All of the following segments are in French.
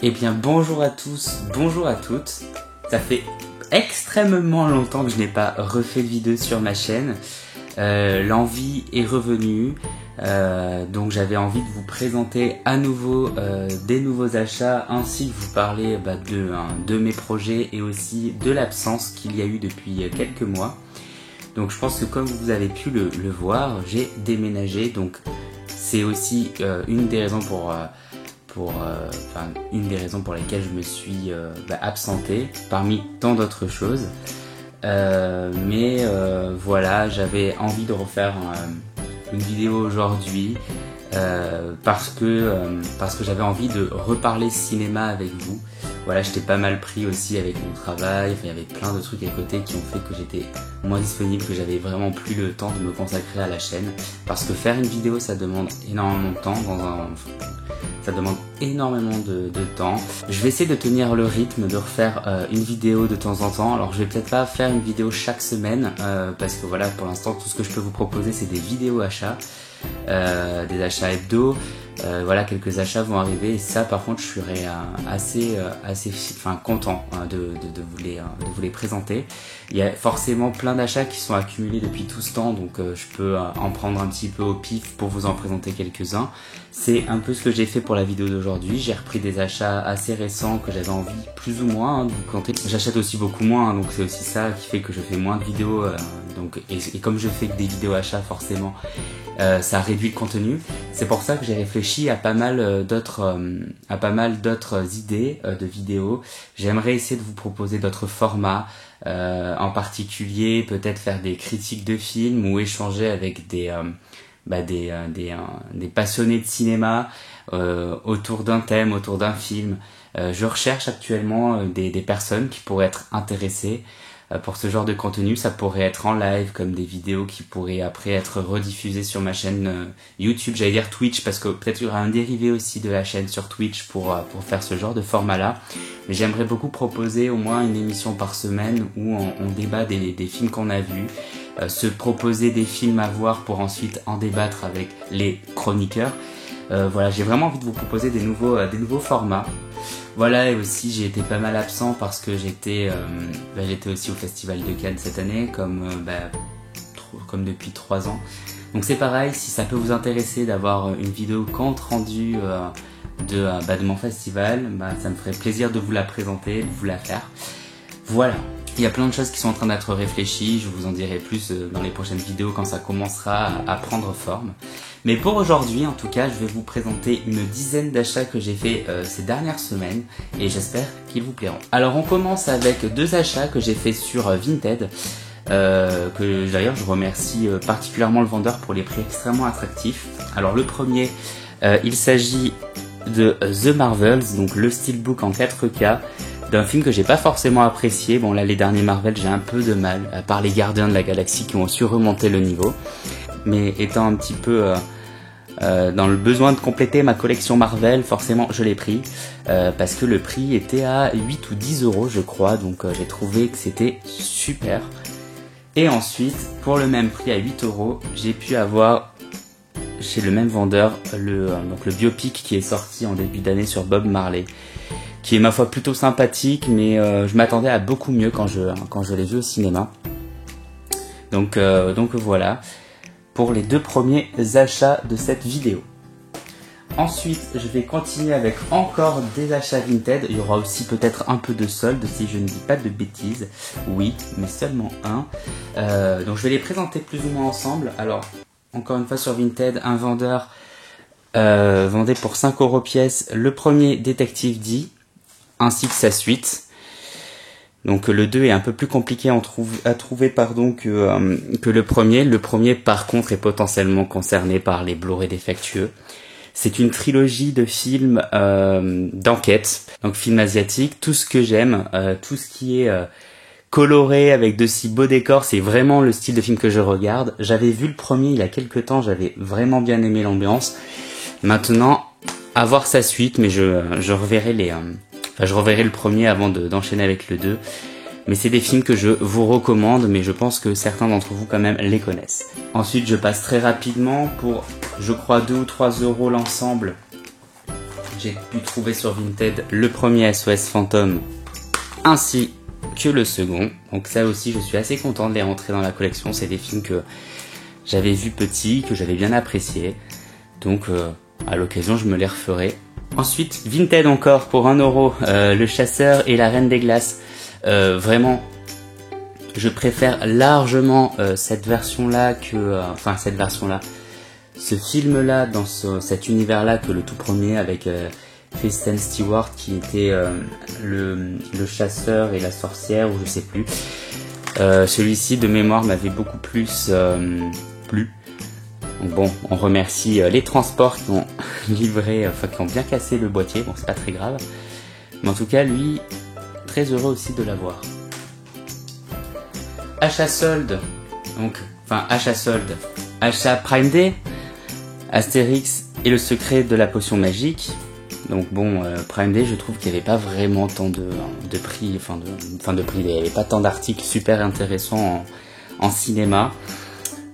Eh bien bonjour à tous, bonjour à toutes. Ça fait extrêmement longtemps que je n'ai pas refait de vidéo sur ma chaîne. L'envie est revenue, donc j'avais envie de vous présenter à nouveau des nouveaux achats, ainsi que vous parler de mes projets et aussi de l'absence qu'il y a eu depuis quelques mois. Donc je pense que comme vous avez pu le voir, j'ai déménagé, donc c'est aussi une des raisons une des raisons pour lesquelles je me suis absenté, parmi tant d'autres choses. Voilà, j'avais envie de refaire une vidéo aujourd'hui parce que j'avais envie de reparler cinéma avec vous. Voilà, j'étais pas mal pris aussi avec mon travail, il y avait plein de trucs à côté qui ont fait que j'étais moins disponible, que j'avais vraiment plus le temps de me consacrer à la chaîne. Parce que faire une vidéo, ça demande énormément de temps, ça demande énormément de temps. Je vais essayer de tenir le rythme, de refaire une vidéo de temps en temps. Alors je vais peut-être pas faire une vidéo chaque semaine, parce que voilà, pour l'instant, tout ce que je peux vous proposer, c'est des vidéos achats, des achats hebdo. Voilà, quelques achats vont arriver et ça par contre je serai assez content de vous les présenter. Il y a forcément plein d'achats qui sont accumulés depuis tout ce temps, donc je peux en prendre un petit peu au pif pour vous en présenter quelques-uns. C'est un peu ce que j'ai fait pour la vidéo d'aujourd'hui. J'ai repris des achats assez récents que j'avais envie plus ou moins de vous présenter. J'achète aussi beaucoup moins, donc c'est aussi ça qui fait que je fais moins de vidéos. Et comme je fais que des vidéos achats, forcément ça réduit le contenu. C'est pour ça que j'ai réfléchi à pas mal d'autres idées de vidéos. J'aimerais essayer de vous proposer d'autres formats, en particulier peut-être faire des critiques de films ou échanger avec des passionnés de cinéma autour d'un thème, autour d'un film. Je recherche actuellement des personnes qui pourraient être intéressées pour ce genre de contenu. Ça pourrait être en live, comme des vidéos qui pourraient après être rediffusées sur ma chaîne YouTube, j'allais dire Twitch, parce que peut-être il y aura un dérivé aussi de la chaîne sur Twitch pour faire ce genre de format-là. Mais j'aimerais beaucoup proposer au moins une émission par semaine où on débat des films qu'on a vus, se proposer des films à voir pour ensuite en débattre avec les chroniqueurs. Voilà, j'ai vraiment envie de vous proposer des nouveaux formats. Voilà, et aussi j'ai été pas mal absent parce que j'étais aussi au Festival de Cannes cette année, comme depuis 3 ans. Donc c'est pareil, si ça peut vous intéresser d'avoir une vidéo compte rendu de mon festival, ça me ferait plaisir de vous la présenter, de vous la faire. Voilà. Il y a plein de choses qui sont en train d'être réfléchies, je vous en dirai plus dans les prochaines vidéos quand ça commencera à prendre forme. Mais pour aujourd'hui, en tout cas, je vais vous présenter une dizaine d'achats que j'ai fait ces dernières semaines et j'espère qu'ils vous plairont. Alors on commence avec 2 achats que j'ai fait sur Vinted, que d'ailleurs je remercie particulièrement le vendeur pour les prix extrêmement attractifs. Alors le premier, il s'agit de The Marvels, donc le steelbook en 4K, d'un film que j'ai pas forcément apprécié. Bon là les derniers Marvel j'ai un peu de mal, à part les Gardiens de la Galaxie qui ont su remonter le niveau. Mais étant un petit peu dans le besoin de compléter ma collection Marvel, forcément je l'ai pris. Parce que le prix était à 8 ou 10 euros je crois, donc j'ai trouvé que c'était super. Et ensuite, pour le même prix à 8 euros, j'ai pu avoir chez le même vendeur le biopic qui est sorti en début d'année sur Bob Marley, qui est ma foi plutôt sympathique, mais je m'attendais à beaucoup mieux quand je l'ai vu au cinéma. Donc voilà pour les 2 premiers achats de cette vidéo. Ensuite, je vais continuer avec encore des achats Vinted. Il y aura aussi peut-être un peu de solde si je ne dis pas de bêtises. Oui, mais seulement un. Donc je vais les présenter plus ou moins ensemble. Alors, encore une fois sur Vinted, un vendeur vendait pour 5 euros pièce le premier Détective D, ainsi que sa suite. Donc le 2 est un peu plus compliqué à trouver que le premier. Le premier par contre est potentiellement concerné par les Blu-ray défectueux. C'est une trilogie de films d'enquête, donc films asiatiques, tout ce que j'aime, tout ce qui est coloré avec de si beaux décors, c'est vraiment le style de film que je regarde. J'avais vu le premier il y a quelques temps, j'avais vraiment bien aimé l'ambiance. Maintenant, à voir sa suite, mais je reverrai le premier avant d'enchaîner avec le 2. Mais c'est des films que je vous recommande, mais je pense que certains d'entre vous quand même les connaissent. Ensuite, je passe très rapidement pour, je crois, 2 ou 3 euros l'ensemble j'ai pu trouver sur Vinted le premier SOS Fantôme ainsi que le second. Donc ça aussi, je suis assez content de les rentrer dans la collection. C'est des films que j'avais vus petits, que j'avais bien appréciés. Donc à l'occasion, je me les referai. Ensuite, Vinted encore pour 1€, Le Chasseur et la Reine des Glaces. Vraiment, je préfère largement cette version-là que... cette version-là. Ce film-là, dans cet univers-là, que le tout premier avec Kristen Stewart qui était le chasseur et la sorcière, ou je sais plus. Celui-ci, de mémoire, m'avait beaucoup plus plu. Donc bon, on remercie les transports qui ont livré, qui ont bien cassé le boîtier. Bon, c'est pas très grave. Mais en tout cas, lui, très heureux aussi de l'avoir. Achat solde, achat Prime Day, Astérix et le secret de la potion magique. Donc bon, Prime Day, je trouve qu'il n'y avait pas vraiment tant de prix, il n'y avait pas tant d'articles super intéressants en cinéma.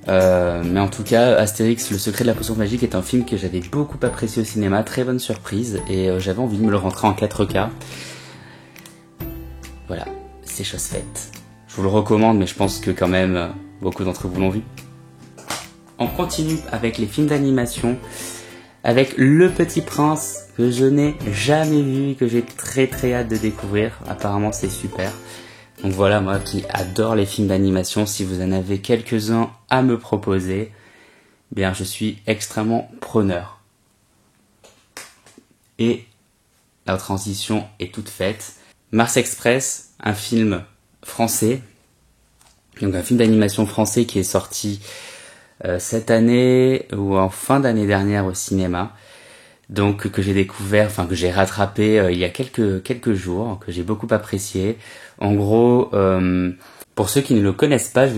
Mais en tout cas, Astérix, le secret de la potion magique est un film que j'avais beaucoup apprécié au cinéma, très bonne surprise, et j'avais envie de me le rentrer en 4K. Voilà, c'est chose faite. Je vous le recommande, mais je pense que quand même, beaucoup d'entre vous l'ont vu. On continue avec les films d'animation, avec Le Petit Prince, que je n'ai jamais vu et que j'ai très très hâte de découvrir. Apparemment, c'est super. Donc voilà, moi qui adore les films d'animation, si vous en avez quelques-uns à me proposer, bien je suis extrêmement preneur. Et la transition est toute faite. Mars Express, un film français, donc un film d'animation français qui est sorti cette année ou en fin d'année dernière au cinéma. Donc que j'ai découvert, que j'ai rattrapé il y a quelques jours, que j'ai beaucoup apprécié. En gros, pour ceux qui ne le connaissent pas, je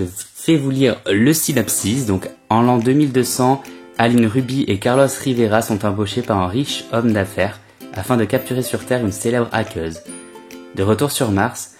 vais vous lire le synopsis. Donc en l'an 2200, Aline Ruby et Carlos Rivera sont embauchés par un riche homme d'affaires afin de capturer sur Terre une célèbre hackeuse. De retour sur Mars,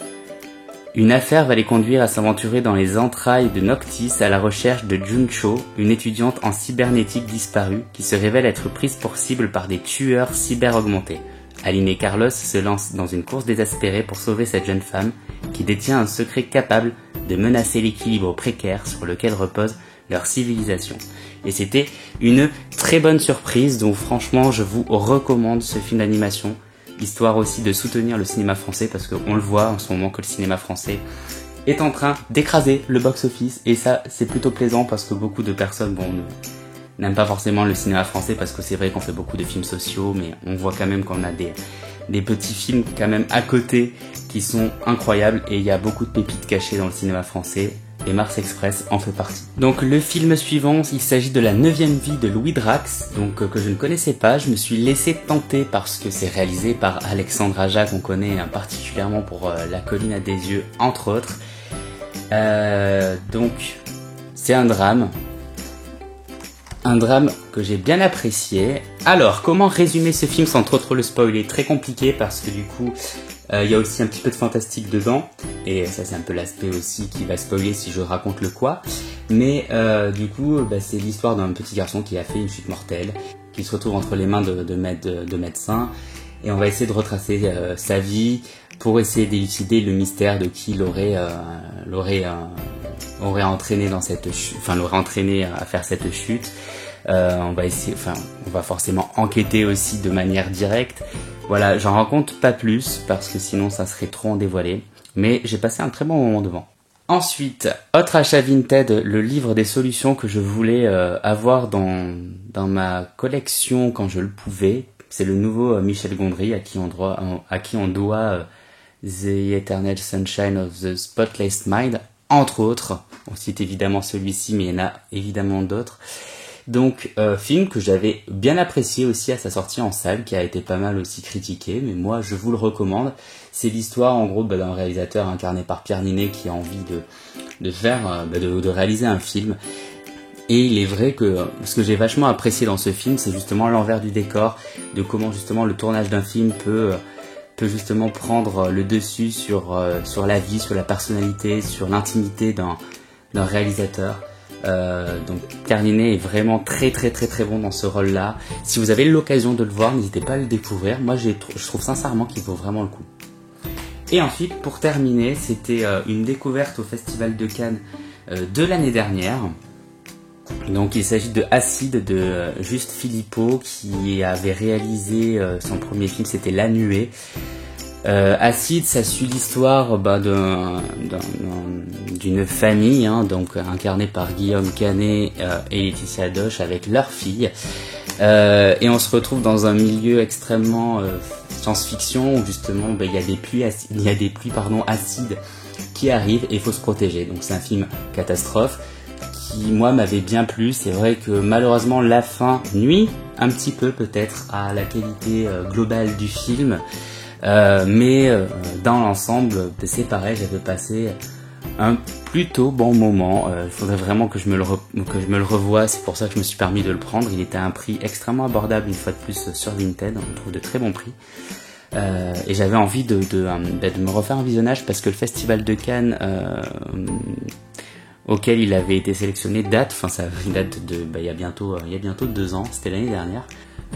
une affaire va les conduire à s'aventurer dans les entrailles de Noctis à la recherche de Juncho, une étudiante en cybernétique disparue qui se révèle être prise pour cible par des tueurs cyber-augmentés. Aline et Carlos se lancent dans une course désespérée pour sauver cette jeune femme qui détient un secret capable de menacer l'équilibre précaire sur lequel repose leur civilisation. Et c'était une très bonne surprise, donc franchement je vous recommande ce film d'animation. Histoire aussi de soutenir le cinéma français, parce qu'on le voit en ce moment que le cinéma français est en train d'écraser le box-office, et ça c'est plutôt plaisant parce que beaucoup de personnes n'aiment pas forcément le cinéma français, parce que c'est vrai qu'on fait beaucoup de films sociaux, mais on voit quand même qu'on a des petits films quand même à côté qui sont incroyables, et il y a beaucoup de pépites cachées dans le cinéma français. Et Mars Express en fait partie. Donc le film suivant, il s'agit de la 9e vie de Louis Drax, donc que je ne connaissais pas. Je me suis laissé tenter parce que c'est réalisé par Alexandre Aja, qu'on connaît particulièrement pour La colline à des yeux, entre autres. Donc c'est un drame que j'ai bien apprécié. Alors, comment résumer ce film sans trop le spoiler? Très compliqué parce que du coup, il y a aussi un petit peu de fantastique dedans. Et ça, c'est un peu l'aspect aussi qui va spoiler si je raconte le quoi. Mais du coup, c'est l'histoire d'un petit garçon qui a fait une chute mortelle, qui se retrouve entre les mains de médecins. Et on va essayer de retracer sa vie pour essayer d'élucider le mystère de qui l'aurait entraîné dans cette chute, l'aurait entraîné à faire cette chute. On va forcément enquêter aussi de manière directe. Voilà, j'en raconte pas plus parce que sinon ça serait trop en dévoilé. Mais j'ai passé un très bon moment devant. Ensuite, autre achat Vinted, le livre des solutions que je voulais avoir dans ma collection quand je le pouvais. C'est le nouveau Michel Gondry à qui on doit The Eternal Sunshine of the Spotless Mind, entre autres. On cite évidemment celui-ci, mais il y en a évidemment d'autres. Donc, film que j'avais bien apprécié aussi à sa sortie en salle, qui a été pas mal aussi critiqué, mais moi je vous le recommande. C'est l'histoire en gros d'un réalisateur incarné par Pierre Ninet qui a envie de réaliser un film. Et il est vrai que ce que j'ai vachement apprécié dans ce film, c'est justement l'envers du décor, de comment justement le tournage d'un film peut justement prendre le dessus sur la vie, sur la personnalité, sur l'intimité d'un réalisateur. Donc Terninet est vraiment très bon dans ce rôle-là. Si vous avez l'occasion de le voir, n'hésitez pas à le découvrir. Moi, je trouve sincèrement qu'il vaut vraiment le coup. Et ensuite, pour terminer, c'était une découverte au Festival de Cannes de l'année dernière. Donc il s'agit de Acide de Juste Philippot qui avait réalisé son premier film, c'était La Nuée. Acide, ça suit l'histoire d'une famille, donc incarnée par Guillaume Canet et Laetitia Doche avec leur fille. Et on se retrouve dans un milieu extrêmement science-fiction où justement il y a des pluies acides qui arrivent et il faut se protéger. Donc c'est un film catastrophe qui moi m'avait bien plu. C'est vrai que malheureusement la fin nuit un petit peu peut-être à la qualité globale du film. Mais dans l'ensemble, c'est pareil, j'avais passé un plutôt bon moment. Il faudrait vraiment que je me le revoie, c'est pour ça que je me suis permis de le prendre. Il était à un prix extrêmement abordable une fois de plus sur Vinted, on trouve de très bons prix. Et j'avais envie de me refaire un visionnage parce que le Festival de Cannes auquel il avait été sélectionné date il y a bientôt 2 ans, c'était l'année dernière.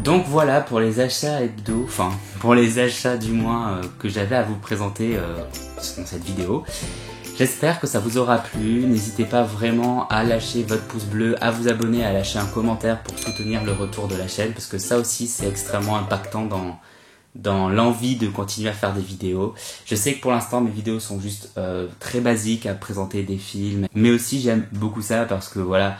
Donc voilà pour les achats hebdo, pour les achats du moins que j'avais à vous présenter dans cette vidéo. J'espère que ça vous aura plu, n'hésitez pas vraiment à lâcher votre pouce bleu, à vous abonner, à lâcher un commentaire pour soutenir le retour de la chaîne, parce que ça aussi c'est extrêmement impactant dans l'envie de continuer à faire des vidéos. Je sais que pour l'instant mes vidéos sont juste très basiques à présenter des films, mais aussi j'aime beaucoup ça parce que voilà,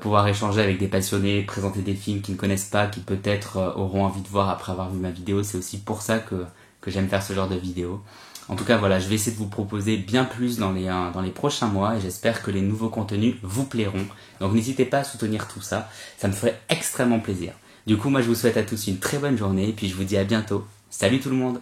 pouvoir échanger avec des passionnés, présenter des films qui ne connaissent pas, qui peut-être auront envie de voir après avoir vu ma vidéo, c'est aussi pour ça que j'aime faire ce genre de vidéos. En tout cas voilà, je vais essayer de vous proposer bien plus dans les prochains mois et j'espère que les nouveaux contenus vous plairont. Donc n'hésitez pas à soutenir tout ça, ça me ferait extrêmement plaisir. Du coup moi je vous souhaite à tous une très bonne journée et puis je vous dis à bientôt. Salut tout le monde!